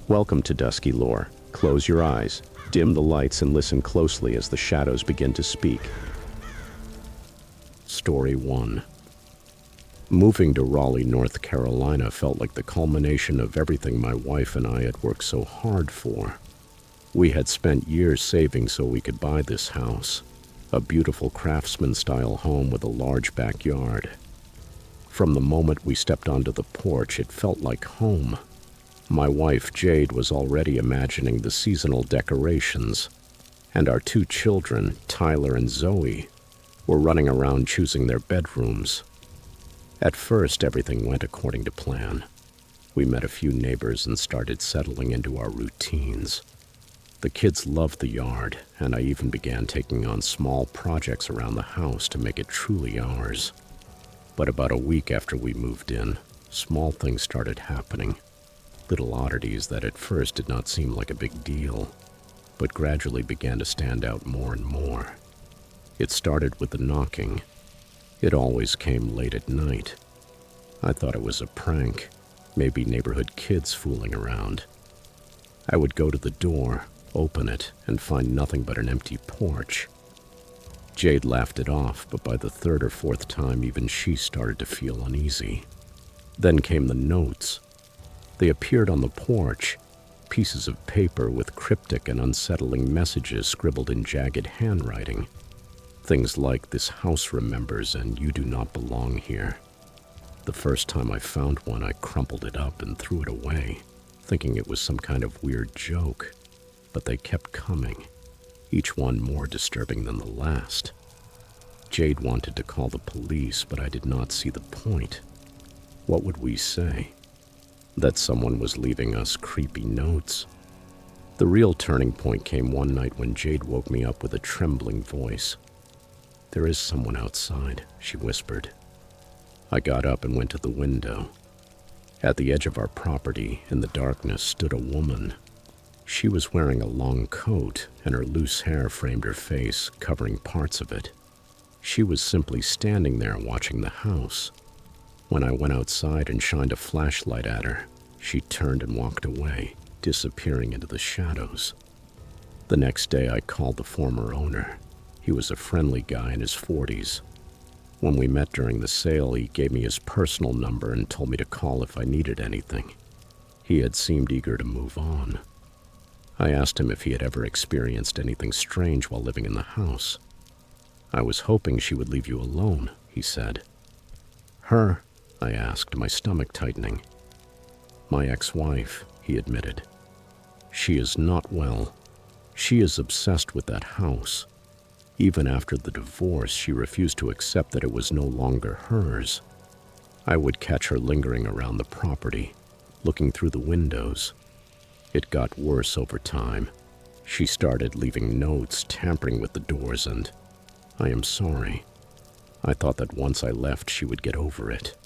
Welcome to Dusky Lore. Close your eyes, dim the lights, and listen closely as the shadows begin to speak. Story 1. Moving to Raleigh, North Carolina felt like the culmination of everything my wife and I had worked so hard for. We had spent years saving so we could buy this house, a beautiful craftsman-style home with a large backyard. From the moment we stepped onto the porch, it felt like home. My wife, Jade, was already imagining the seasonal decorations, and our 2 children, Tyler and Zoe, were running around choosing their bedrooms. At first, everything went according to plan. We met a few neighbors and started settling into our routines. The kids loved the yard, and I even began taking on small projects around the house to make it truly ours. But about a week after we moved in, small things started happening. Little oddities that at first did not seem like a big deal, but gradually began to stand out more and more. It started with the knocking. It always came late at night. I thought it was a prank, maybe neighborhood kids fooling around. I would go to the door, open it, and find nothing but an empty porch. Jade laughed it off, but by the 3rd or 4th time, even she started to feel uneasy. Then came the notes. They appeared on the porch, pieces of paper with cryptic and unsettling messages scribbled in jagged handwriting. Things like, "This house remembers and you do not belong here." The first time I found one, I crumpled it up and threw it away, thinking it was some kind of weird joke. But they kept coming, each one more disturbing than the last. Jade wanted to call the police, but I did not see the point. What would we say? That someone was leaving us creepy notes? The real turning point came one night when Jade woke me up with a trembling voice. "There is someone outside," she whispered. I got up and went to the window. At the edge of our property, in the darkness, stood a woman. She was wearing a long coat, and her loose hair framed her face, covering parts of it. She was simply standing there watching the house. When I went outside and shined a flashlight at her, she turned and walked away, disappearing into the shadows. The next day, I called the former owner. He was a friendly guy in his 40s. When we met during the sale, he gave me his personal number and told me to call if I needed anything. He had seemed eager to move on. I asked him if he had ever experienced anything strange while living in the house. "I was hoping she would leave you alone," he said. "Her?" I asked, my stomach tightening. "My ex-wife," he admitted. "She is not well. She is obsessed with that house. Even after the divorce, she refused to accept that it was no longer hers. I would catch her lingering around the property, looking through the windows. It got worse over time. She started leaving notes, tampering with the doors, and I am sorry. I thought that once I left, she would get over it."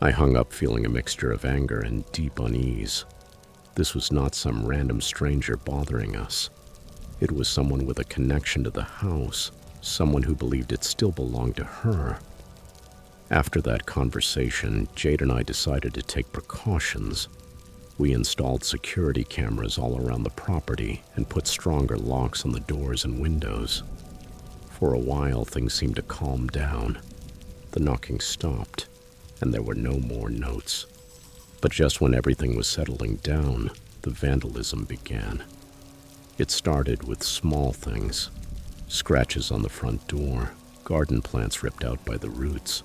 I hung up feeling a mixture of anger and deep unease. This was not some random stranger bothering us. It was someone with a connection to the house, someone who believed it still belonged to her. After that conversation, Jade and I decided to take precautions. We installed security cameras all around the property and put stronger locks on the doors and windows. For a while, things seemed to calm down. The knocking stopped, and there were no more notes. But just when everything was settling down, the vandalism began. It started with small things: scratches on the front door, garden plants ripped out by the roots.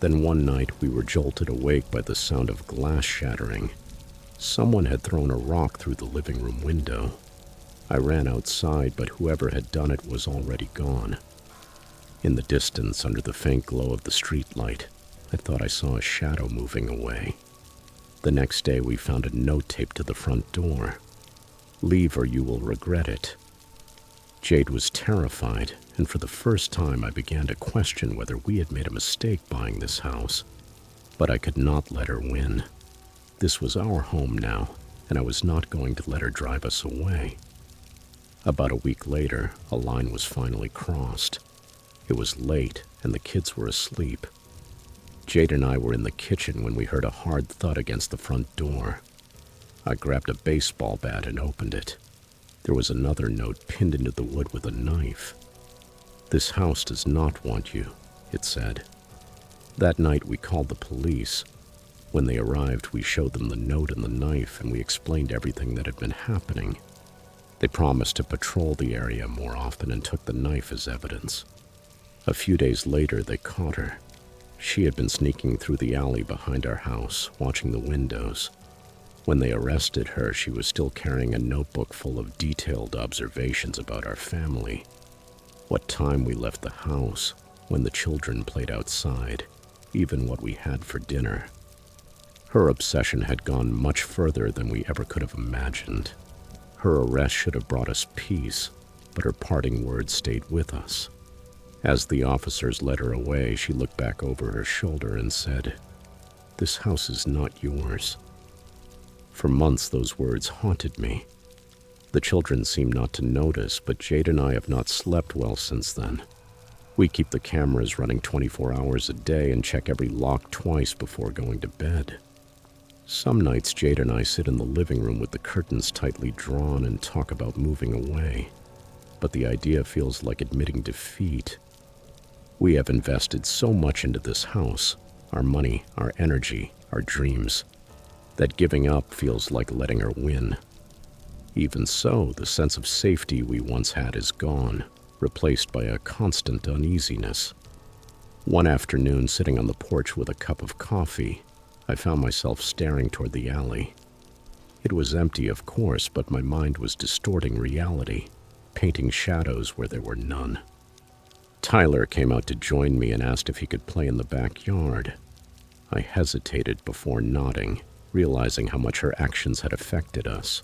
Then one night we were jolted awake by the sound of glass shattering. Someone had thrown a rock through the living room window. I ran outside, but whoever had done it was already gone. In the distance, under the faint glow of the streetlight, I thought I saw a shadow moving away. The next day, we found a note taped to the front door: "Leave or you will regret it." Jade was terrified, and for the first time I began to question whether we had made a mistake buying this house. But I could not let her win. This was our home now, and I was not going to let her drive us away. About a week later, a line was finally crossed. It was late, and the kids were asleep. Jade and I were in the kitchen when we heard a hard thud against the front door. I grabbed a baseball bat and opened it. There was another note pinned into the wood with a knife. "This house does not want you," it said. That night we called the police. When they arrived, we showed them the note and the knife, and we explained everything that had been happening. They promised to patrol the area more often and took the knife as evidence. A few days later, they caught her. She had been sneaking through the alley behind our house, watching the windows. When they arrested her, she was still carrying a notebook full of detailed observations about our family. What time we left the house, when the children played outside, even what we had for dinner. Her obsession had gone much further than we ever could have imagined. Her arrest should have brought us peace, but her parting words stayed with us. As the officers led her away, she looked back over her shoulder and said, "This house is not yours." For months, those words haunted me. The children seemed not to notice, but Jade and I have not slept well since then. We keep the cameras running 24 hours a day and check every lock twice before going to bed. Some nights, Jade and I sit in the living room with the curtains tightly drawn and talk about moving away. But the idea feels like admitting defeat. We have invested so much into this house, our money, our energy, our dreams, that giving up feels like letting her win. Even so, the sense of safety we once had is gone, replaced by a constant uneasiness. One afternoon, sitting on the porch with a cup of coffee, I found myself staring toward the alley. It was empty, of course, but my mind was distorting reality, painting shadows where there were none. Tyler came out to join me and asked if he could play in the backyard. I hesitated before nodding, realizing how much her actions had affected us.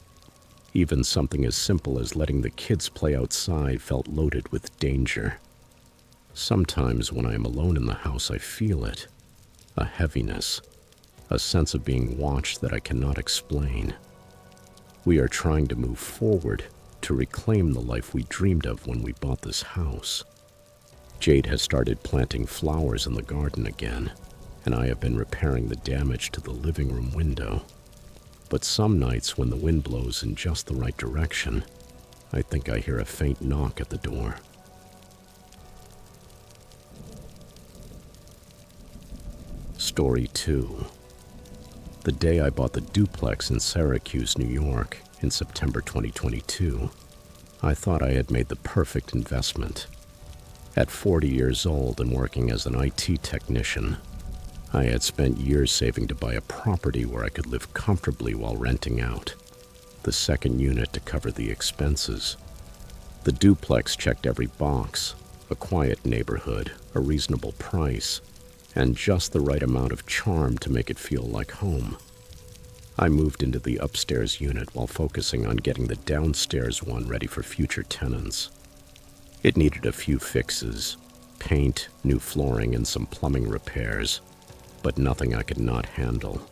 Even something as simple as letting the kids play outside felt loaded with danger. Sometimes when I am alone in the house, I feel it. A heaviness, a sense of being watched that I cannot explain. We are trying to move forward, to reclaim the life we dreamed of when we bought this house. Jade has started planting flowers in the garden again, and I have been repairing the damage to the living room window. But some nights when the wind blows in just the right direction, I think I hear a faint knock at the door. Story 2. The day I bought the duplex in Syracuse, New York, in September 2022, I thought I had made the perfect investment. At 40 years old and working as an IT technician, I had spent years saving to buy a property where I could live comfortably while renting out, the second unit to cover the expenses. The duplex checked every box: a quiet neighborhood, a reasonable price, and just the right amount of charm to make it feel like home. I moved into the upstairs unit while focusing on getting the downstairs one ready for future tenants. It needed a few fixes: paint, new flooring, and some plumbing repairs, but nothing I could not handle.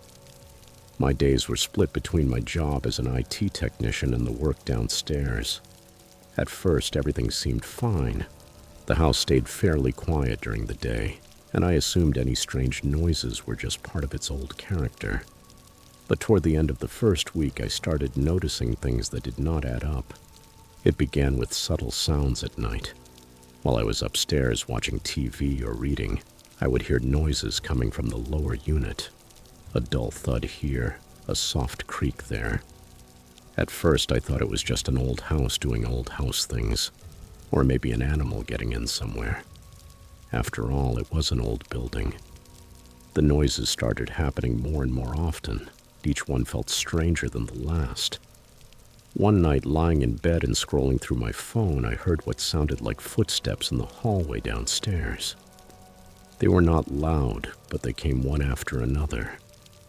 My days were split between my job as an IT technician and the work downstairs. At first, everything seemed fine. The house stayed fairly quiet during the day, and I assumed any strange noises were just part of its old character. But toward the end of the first week, I started noticing things that did not add up. It began with subtle sounds at night. While I was upstairs watching TV or reading, I would hear noises coming from the lower unit. A dull thud here, a soft creak there. At first, I thought it was just an old house doing old house things, or maybe an animal getting in somewhere. After all, it was an old building. The noises started happening more and more often. Each one felt stranger than the last. One night, lying in bed and scrolling through my phone, I heard what sounded like footsteps in the hallway downstairs. They were not loud, but they came one after another,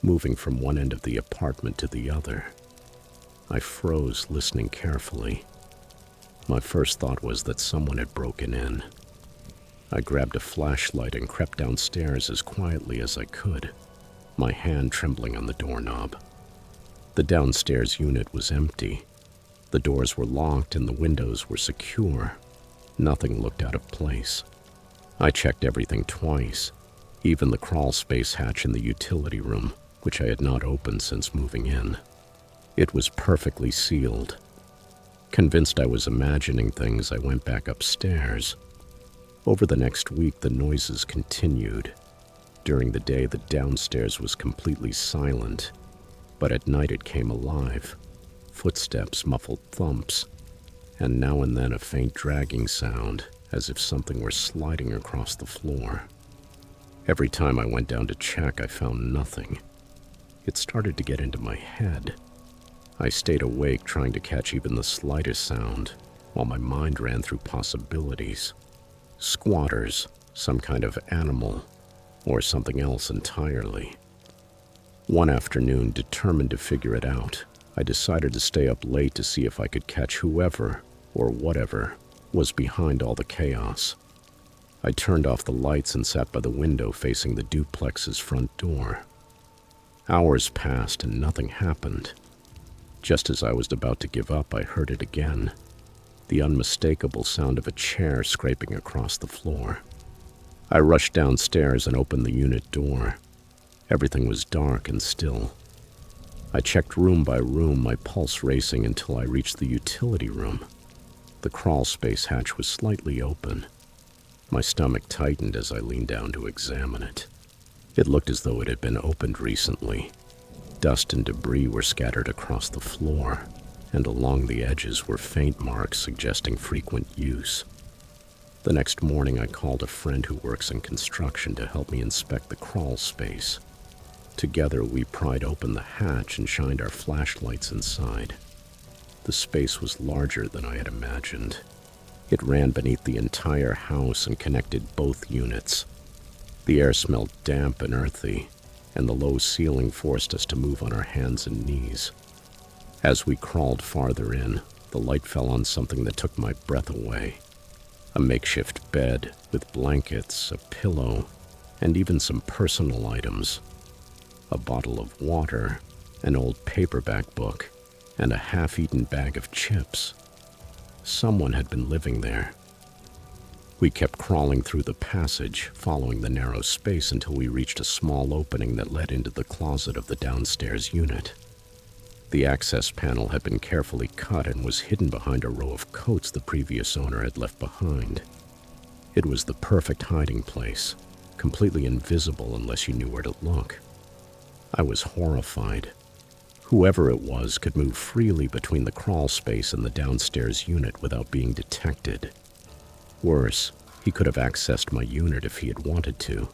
moving from one end of the apartment to the other. I froze, listening carefully. My first thought was that someone had broken in. I grabbed a flashlight and crept downstairs as quietly as I could, my hand trembling on the doorknob. The downstairs unit was empty. The doors were locked and the windows were secure. Nothing looked out of place. I checked everything twice, even the crawl space hatch in the utility room, which I had not opened since moving in. It was perfectly sealed. Convinced I was imagining things, I went back upstairs. Over the next week, the noises continued. During the day, the downstairs was completely silent, but at night it came alive. Footsteps, muffled thumps, and now and then a faint dragging sound, as if something were sliding across the floor. Every time I went down to check, I found nothing. It started to get into my head. I stayed awake, trying to catch even the slightest sound, while my mind ran through possibilities. Squatters, some kind of animal, or something else entirely. One afternoon, determined to figure it out, I decided to stay up late to see if I could catch whoever, or whatever, was behind all the chaos. I turned off the lights and sat by the window facing the duplex's front door. Hours passed and nothing happened. Just as I was about to give up, I heard it again. The unmistakable sound of a chair scraping across the floor. I rushed downstairs and opened the unit door. Everything was dark and still. I checked room by room, my pulse racing until I reached the utility room. The crawl space hatch was slightly open. My stomach tightened as I leaned down to examine it. It looked as though it had been opened recently. Dust and debris were scattered across the floor, and along the edges were faint marks suggesting frequent use. The next morning, I called a friend who works in construction to help me inspect the crawl space. Together, we pried open the hatch and shined our flashlights inside. The space was larger than I had imagined. It ran beneath the entire house and connected both units. The air smelled damp and earthy, and the low ceiling forced us to move on our hands and knees. As we crawled farther in, the light fell on something that took my breath away. A makeshift bed with blankets, a pillow, and even some personal items. A bottle of water, an old paperback book, and a half-eaten bag of chips. Someone had been living there. We kept crawling through the passage, following the narrow space until we reached a small opening that led into the closet of the downstairs unit. The access panel had been carefully cut and was hidden behind a row of coats the previous owner had left behind. It was the perfect hiding place, completely invisible unless you knew where to look. I was horrified. Whoever it was could move freely between the crawl space and the downstairs unit without being detected. Worse, he could have accessed my unit if he had wanted to.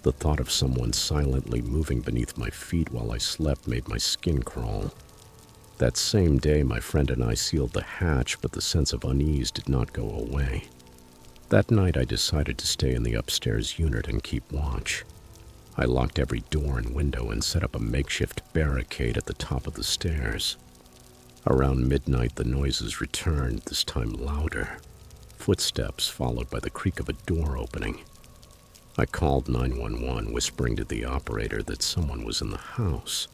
The thought of someone silently moving beneath my feet while I slept made my skin crawl. That same day, my friend and I sealed the hatch, but the sense of unease did not go away. That night, I decided to stay in the upstairs unit and keep watch. I locked every door and window and set up a makeshift barricade at the top of the stairs. Around midnight, the noises returned, this time louder. Footsteps followed by the creak of a door opening. I called 911, whispering to the operator that someone was in the house.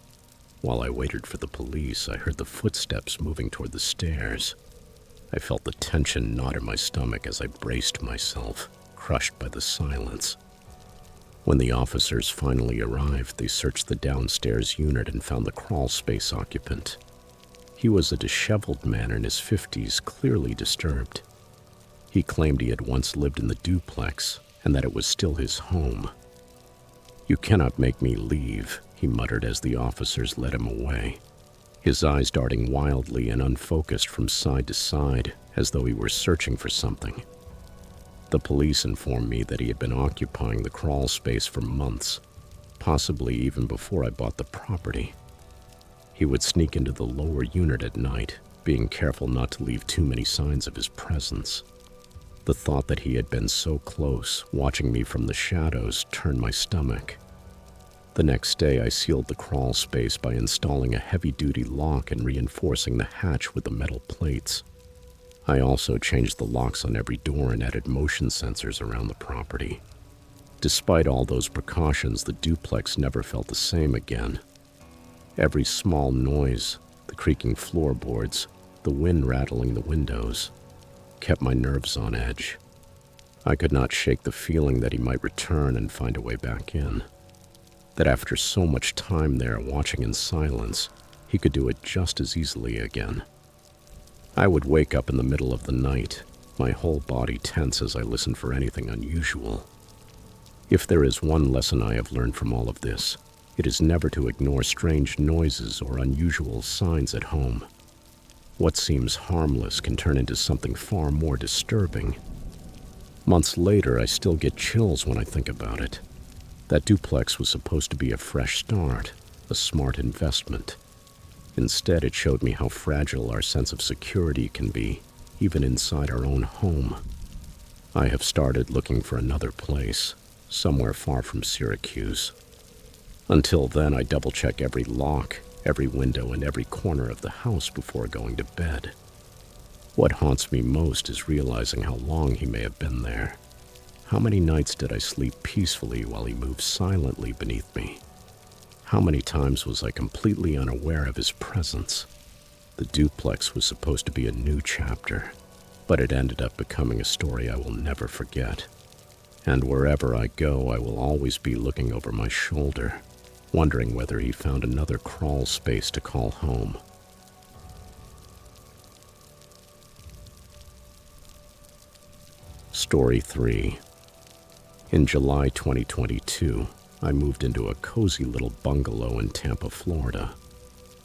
While I waited for the police, I heard the footsteps moving toward the stairs. I felt the tension knot in my stomach as I braced myself, crushed by the silence. When the officers finally arrived, they searched the downstairs unit and found the crawl space occupant. He was a disheveled man in his 50s, clearly disturbed. He claimed he had once lived in the duplex and that it was still his home. "You cannot make me leave," he muttered as the officers led him away, his eyes darting wildly and unfocused from side to side as though he were searching for something. The police informed me that he had been occupying the crawl space for months, possibly even before I bought the property. He would sneak into the lower unit at night, being careful not to leave too many signs of his presence. The thought that he had been so close, watching me from the shadows, turned my stomach. The next day, I sealed the crawl space by installing a heavy-duty lock and reinforcing the hatch with the metal plates. I also changed the locks on every door and added motion sensors around the property. Despite all those precautions, the duplex never felt the same again. Every small noise, the creaking floorboards, the wind rattling the windows, kept my nerves on edge. I could not shake the feeling that he might return and find a way back in. That after so much time there, watching in silence, he could do it just as easily again. I would wake up in the middle of the night, my whole body tense as I listened for anything unusual. If there is one lesson I have learned from all of this, it is never to ignore strange noises or unusual signs at home. What seems harmless can turn into something far more disturbing. Months later, I still get chills when I think about it. That duplex was supposed to be a fresh start, a smart investment. Instead, it showed me how fragile our sense of security can be, even inside our own home. I have started looking for another place, somewhere far from Syracuse. Until then, I double-check every lock, every window, and every corner of the house before going to bed. What haunts me most is realizing how long he may have been there. How many nights did I sleep peacefully while he moved silently beneath me? How many times was I completely unaware of his presence? The duplex was supposed to be a new chapter, but it ended up becoming a story I will never forget. And wherever I go, I will always be looking over my shoulder, wondering whether he found another crawl space to call home. Story 3. In July 2022, I moved into a cozy little bungalow in Tampa, Florida.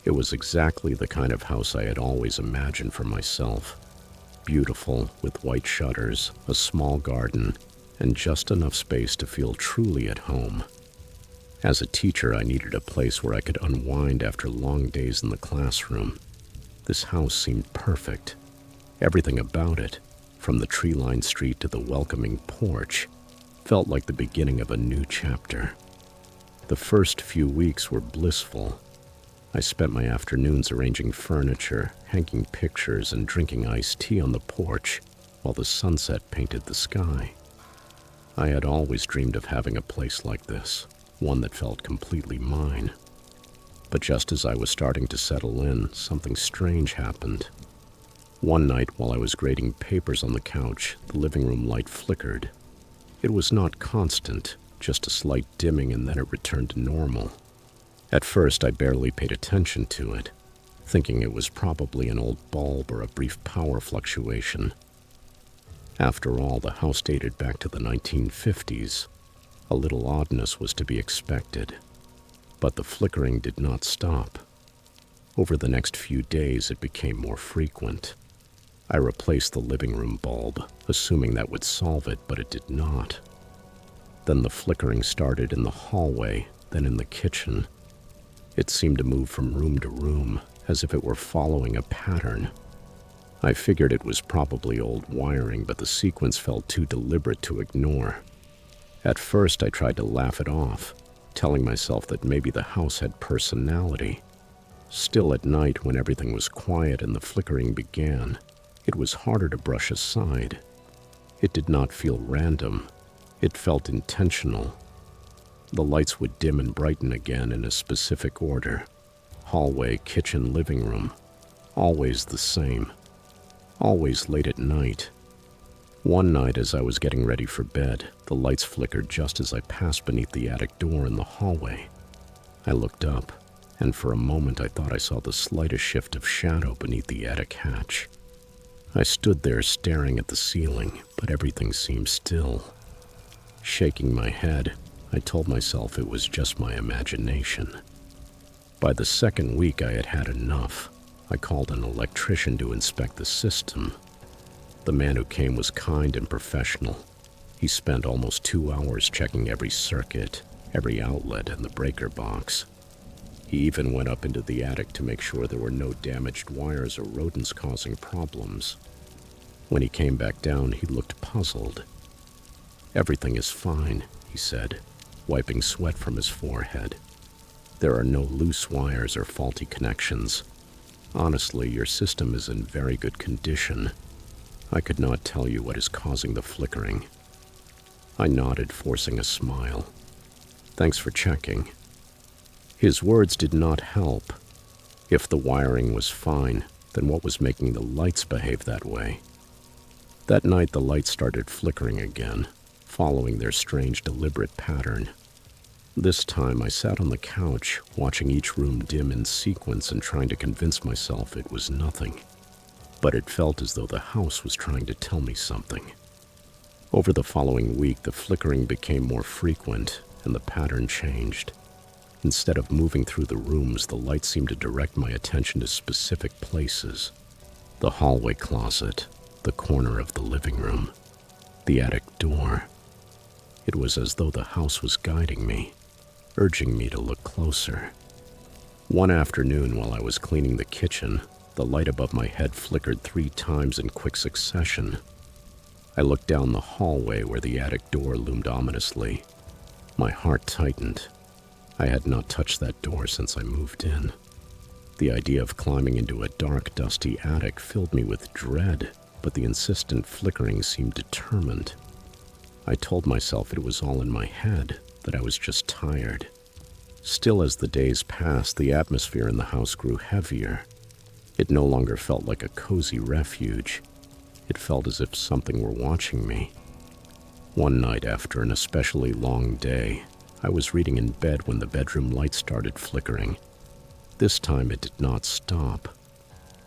It was exactly the kind of house I had always imagined for myself. Beautiful, with white shutters, a small garden, and just enough space to feel truly at home. As a teacher, I needed a place where I could unwind after long days in the classroom. This house seemed perfect. Everything about it, from the tree-lined street to the welcoming porch, felt like the beginning of a new chapter. The first few weeks were blissful. I spent my afternoons arranging furniture, hanging pictures, and drinking iced tea on the porch while the sunset painted the sky. I had always dreamed of having a place like this, one that felt completely mine. But just as I was starting to settle in, something strange happened. One night, while I was grading papers on the couch, the living room light flickered. It was not constant, just a slight dimming, and then it returned to normal. At first, I barely paid attention to it, thinking it was probably an old bulb or a brief power fluctuation. After all, the house dated back to the 1950s. A little oddness was to be expected, but the flickering did not stop. Over the next few days, it became more frequent. I replaced the living room bulb, assuming that would solve it, but it did not. Then the flickering started in the hallway, then in the kitchen. It seemed to move from room to room, as if it were following a pattern. I figured it was probably old wiring, but the sequence felt too deliberate to ignore. At first, I tried to laugh it off, telling myself that maybe the house had personality. Still, at night, when everything was quiet and the flickering began, it was harder to brush aside. It did not feel random. It felt intentional. The lights would dim and brighten again in a specific order. Hallway, kitchen, living room. Always the same. Always late at night. One night, as I was getting ready for bed, the lights flickered just as I passed beneath the attic door in the hallway. I looked up, and for a moment I thought I saw the slightest shift of shadow beneath the attic hatch. I stood there staring at the ceiling, but everything seemed still. Shaking my head, I told myself it was just my imagination. By the second week, I had had enough. I called an electrician to inspect the system. The man who came was kind and professional. He spent almost 2 hours checking every circuit, every outlet, and the breaker box. He even went up into the attic to make sure there were no damaged wires or rodents causing problems. When he came back down, he looked puzzled. "Everything is fine," he said, wiping sweat from his forehead. "There are no loose wires or faulty connections. Honestly, your system is in very good condition. I could not tell you what is causing the flickering." I nodded, forcing a smile. "Thanks for checking." His words did not help. If the wiring was fine, then what was making the lights behave that way? That night, the lights started flickering again, following their strange, deliberate pattern. This time I sat on the couch, watching each room dim in sequence and trying to convince myself it was nothing. But it felt as though the house was trying to tell me something. Over the following week, the flickering became more frequent and the pattern changed. Instead of moving through the rooms, the light seemed to direct my attention to specific places. The hallway closet, the corner of the living room, the attic door. It was as though the house was guiding me, urging me to look closer. One afternoon while I was cleaning the kitchen, the light above my head flickered 3 times in quick succession. I looked down the hallway where the attic door loomed ominously. My heart tightened. I had not touched that door since I moved in. The idea of climbing into a dark, dusty attic filled me with dread, but the insistent flickering seemed determined. I told myself it was all in my head, that I was just tired. Still, as the days passed, the atmosphere in the house grew heavier. It no longer felt like a cozy refuge. It felt as if something were watching me. One night, after an especially long day, I was reading in bed when the bedroom light started flickering. This time it did not stop.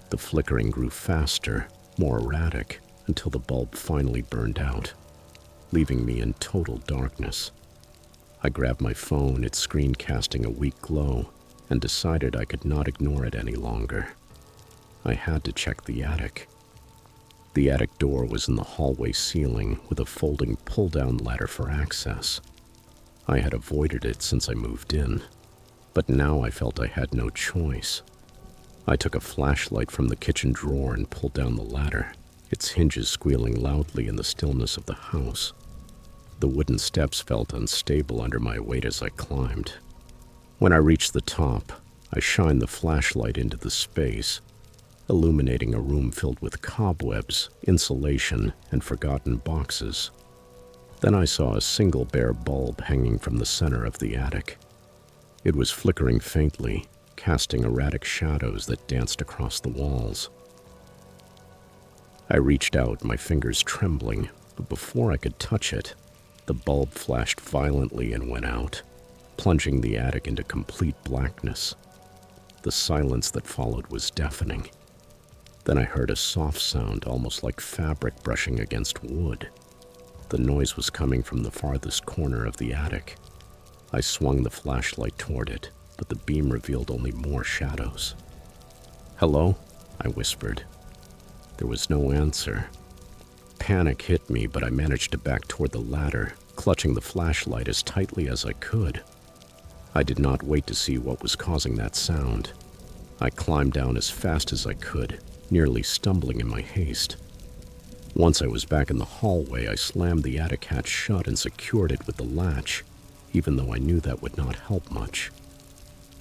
The flickering grew faster, more erratic, until the bulb finally burned out, leaving me in total darkness. I grabbed my phone, its screen casting a weak glow, and decided I could not ignore it any longer. I had to check the attic. The attic door was in the hallway ceiling with a folding pull-down ladder for access. I had avoided it since I moved in, but now I felt I had no choice. I took a flashlight from the kitchen drawer and pulled down the ladder, its hinges squealing loudly in the stillness of the house. The wooden steps felt unstable under my weight as I climbed. When I reached the top, I shined the flashlight into the space, illuminating a room filled with cobwebs, insulation, and forgotten boxes. Then I saw a single bare bulb hanging from the center of the attic. It was flickering faintly, casting erratic shadows that danced across the walls. I reached out, my fingers trembling, but before I could touch it, the bulb flashed violently and went out, plunging the attic into complete blackness. The silence that followed was deafening. Then I heard a soft sound, almost like fabric brushing against wood. The noise was coming from the farthest corner of the attic. I swung the flashlight toward it, but the beam revealed only more shadows. "Hello?" I whispered. There was no answer. Panic hit me, but I managed to back toward the ladder, clutching the flashlight as tightly as I could. I did not wait to see what was causing that sound. I climbed down as fast as I could, nearly stumbling in my haste. Once I was back in the hallway, I slammed the attic hatch shut and secured it with the latch, even though I knew that would not help much.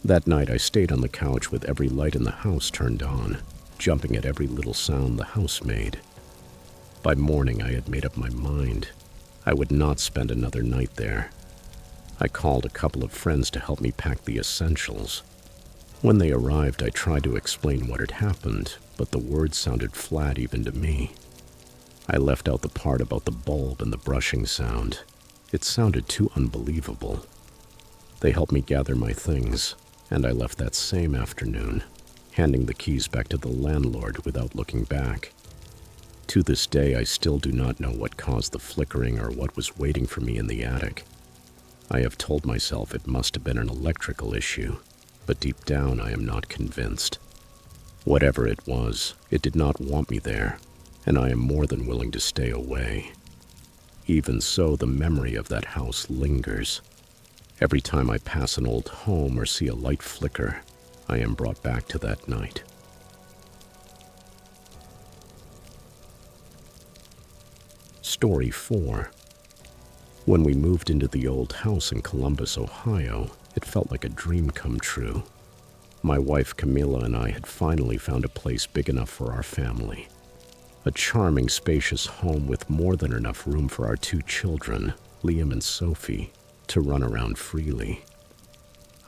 That night, I stayed on the couch with every light in the house turned on, jumping at every little sound the house made. By morning, I had made up my mind. I would not spend another night there. I called a couple of friends to help me pack the essentials. When they arrived, I tried to explain what had happened, but the words sounded flat even to me. I left out the part about the bulb and the brushing sound. It sounded too unbelievable. They helped me gather my things, and I left that same afternoon, handing the keys back to the landlord without looking back. To this day, I still do not know what caused the flickering or what was waiting for me in the attic. I have told myself it must have been an electrical issue, but deep down I am not convinced. Whatever it was, it did not want me there, and I am more than willing to stay away. Even so, the memory of that house lingers. Every time I pass an old home or see a light flicker, I am brought back to that night. Story 4. When we moved into the old house in Columbus, Ohio, it felt like a dream come true. My wife Camila and I had finally found a place big enough for our family. A charming, spacious home with more than enough room for our 2 children, Liam and Sophie, to run around freely.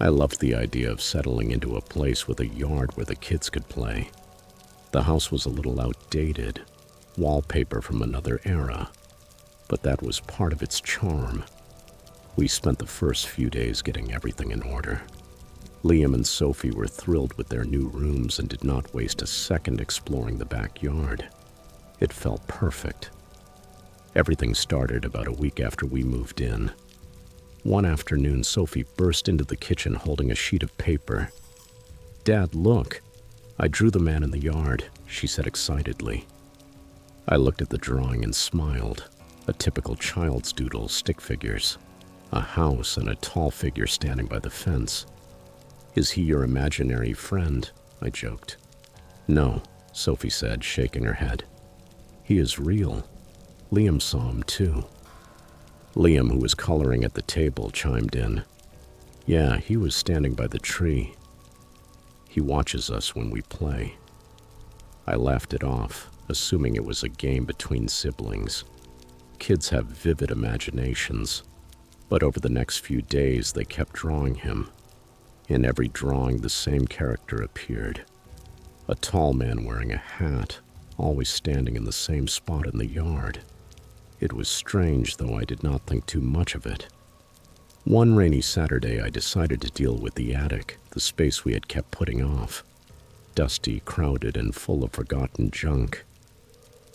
I loved the idea of settling into a place with a yard where the kids could play. The house was a little outdated, wallpaper from another era, but that was part of its charm. We spent the first few days getting everything in order. Liam and Sophie were thrilled with their new rooms and did not waste a second exploring the backyard. It felt perfect. Everything started about a week after we moved in. One afternoon, Sophie burst into the kitchen holding a sheet of paper. "Dad, look! I drew the man in the yard," she said excitedly. I looked at the drawing and smiled. A typical child's doodle, stick figures. A house and a tall figure standing by the fence. "Is he your imaginary friend?" I joked. "No," Sophie said, shaking her head. "He is real. Liam saw him too." Liam, who was coloring at the table, chimed in. "Yeah, he was standing by the tree. He watches us when we play." I laughed it off, assuming it was a game between siblings. Kids have vivid imaginations, but over the next few days they kept drawing him. In every drawing, the same character appeared. A tall man wearing a hat, always standing in the same spot in the yard. It was strange, though I did not think too much of it. One rainy Saturday, I decided to deal with the attic, the space we had kept putting off. Dusty, crowded, and full of forgotten junk.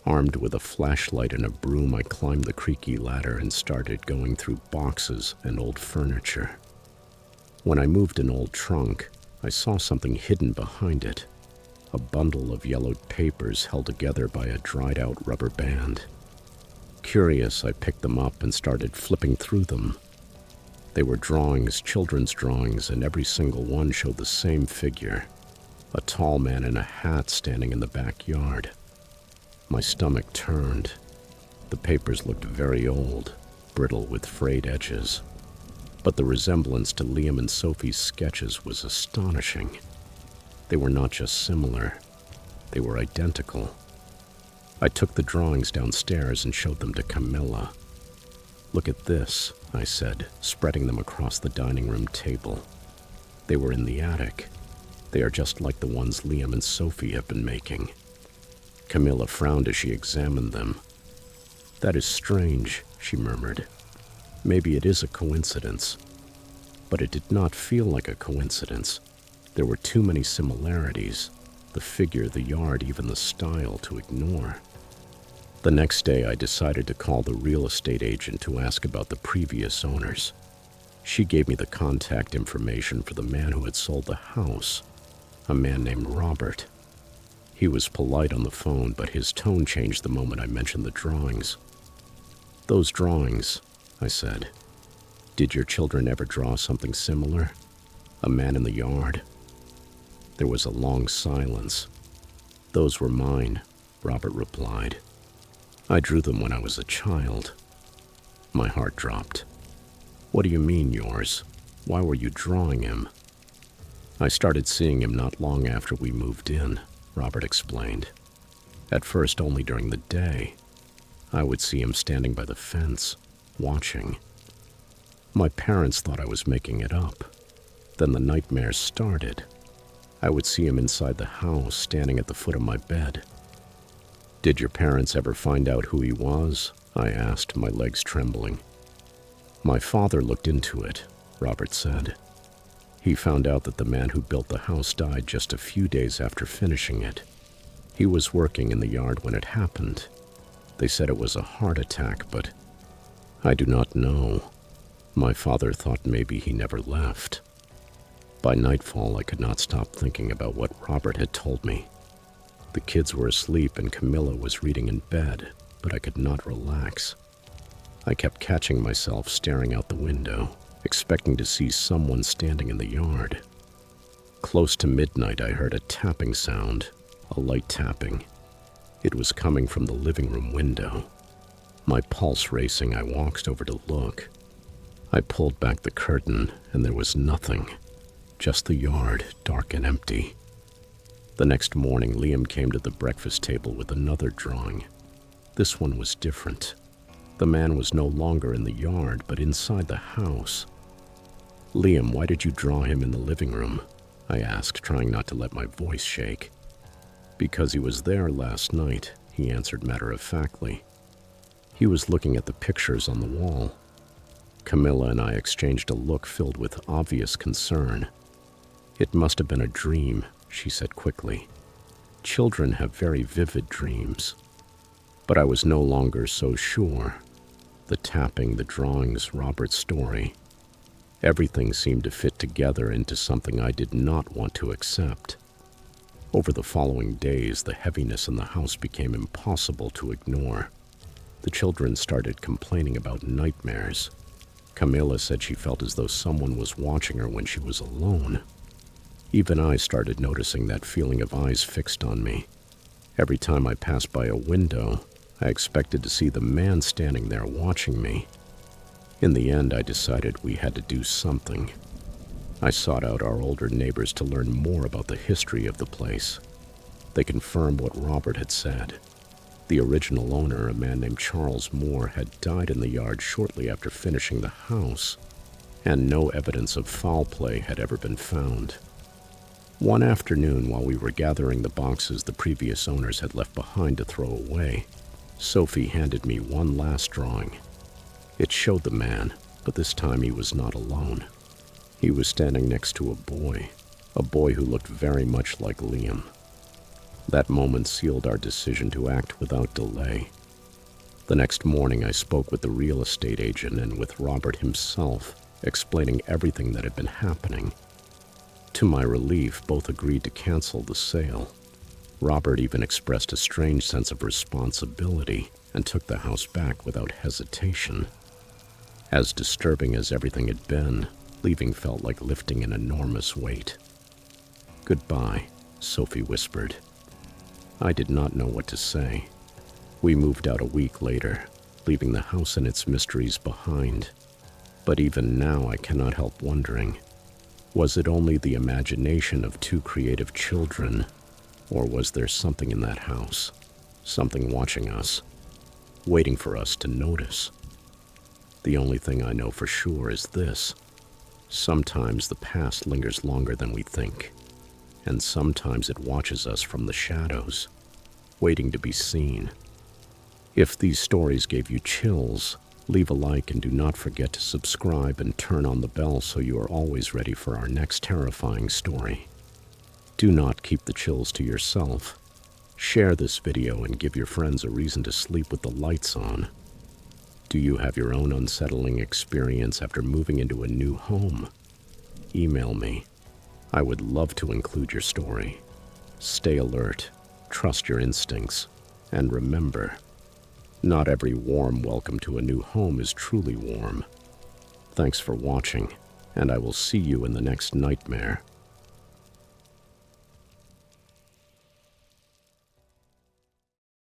Armed with a flashlight and a broom, I climbed the creaky ladder and started going through boxes and old furniture. When I moved an old trunk, I saw something hidden behind it. A bundle of yellowed papers held together by a dried-out rubber band. Curious, I picked them up and started flipping through them. They were drawings, children's drawings, and every single one showed the same figure. A tall man in a hat standing in the backyard. My stomach turned. The papers looked very old, brittle with frayed edges. But the resemblance to Liam and Sophie's sketches was astonishing. They were not just similar, they were identical. I took the drawings downstairs and showed them to Camilla. "Look at this," I said, spreading them across the dining room table. "They were in the attic. They are just like the ones Liam and Sophie have been making." Camilla frowned as she examined them. "That is strange," she murmured. "Maybe it is a coincidence." But it did not feel like a coincidence. There were too many similarities. The figure, the yard, even the style, to ignore. The next day, I decided to call the real estate agent to ask about the previous owners. She gave me the contact information for the man who had sold the house, a man named Robert. He was polite on the phone, but his tone changed the moment I mentioned the drawings. "Those drawings," I said. "Did your children ever draw something similar? A man in the yard?" There was a long silence. "Those were mine," Robert replied. "I drew them when I was a child." My heart dropped. "What do you mean, yours? Why were you drawing him?" "I started seeing him not long after we moved in," Robert explained. "At first only during the day. I would see him standing by the fence, watching. My parents thought I was making it up. Then the nightmares started. I would see him inside the house, standing at the foot of my bed." "Did your parents ever find out who he was?" I asked, my legs trembling. "My father looked into it," Robert said. "He found out that the man who built the house died just a few days after finishing it. He was working in the yard when it happened. They said it was a heart attack, but I do not know. My father thought maybe he never left." By nightfall, I could not stop thinking about what Robert had told me. The kids were asleep and Camilla was reading in bed, but I could not relax. I kept catching myself staring out the window, expecting to see someone standing in the yard. Close to midnight, I heard a tapping sound, a light tapping. It was coming from the living room window. My pulse racing, I walked over to look. I pulled back the curtain, and there was nothing. Just the yard, dark and empty. The next morning, Liam came to the breakfast table with another drawing. This one was different. The man was no longer in the yard, but inside the house. "Liam, why did you draw him in the living room?" I asked, trying not to let my voice shake. "Because he was there last night," he answered matter-of-factly. "He was looking at the pictures on the wall." Camilla and I exchanged a look filled with obvious concern. "It must have been a dream," she said quickly. "Children have very vivid dreams." But I was no longer so sure. The tapping, the drawings, Robert's story. Everything seemed to fit together into something I did not want to accept. Over the following days, the heaviness in the house became impossible to ignore. The children started complaining about nightmares. Camilla said she felt as though someone was watching her when she was alone. Even I started noticing that feeling of eyes fixed on me. Every time I passed by a window, I expected to see the man standing there watching me. In the end, I decided we had to do something. I sought out our older neighbors to learn more about the history of the place. They confirmed what Robert had said. The original owner, a man named Charles Moore, had died in the yard shortly after finishing the house, and no evidence of foul play had ever been found. One afternoon, while we were gathering the boxes the previous owners had left behind to throw away, Sophie handed me one last drawing. It showed the man, but this time he was not alone. He was standing next to a boy who looked very much like Liam. That moment sealed our decision to act without delay. The next morning, I spoke with the real estate agent and with Robert himself, explaining everything that had been happening. To my relief, both agreed to cancel the sale. Robert even expressed a strange sense of responsibility and took the house back without hesitation. As disturbing as everything had been, leaving felt like lifting an enormous weight. "Goodbye," Sophie whispered. I did not know what to say. We moved out a week later, leaving the house and its mysteries behind. But even now I cannot help wondering, was it only the imagination of two creative children, or was there something in that house, something watching us, waiting for us to notice? The only thing I know for sure is this: sometimes the past lingers longer than we think, and sometimes it watches us from the shadows, waiting to be seen. If these stories gave you chills, leave a like and do not forget to subscribe and turn on the bell so you are always ready for our next terrifying story. Do not keep the chills to yourself. Share this video and give your friends a reason to sleep with the lights on. Do you have your own unsettling experience after moving into a new home? Email me. I would love to include your story. Stay alert, trust your instincts, and remember, not every warm welcome to a new home is truly warm. Thanks for watching, and I will see you in the next nightmare.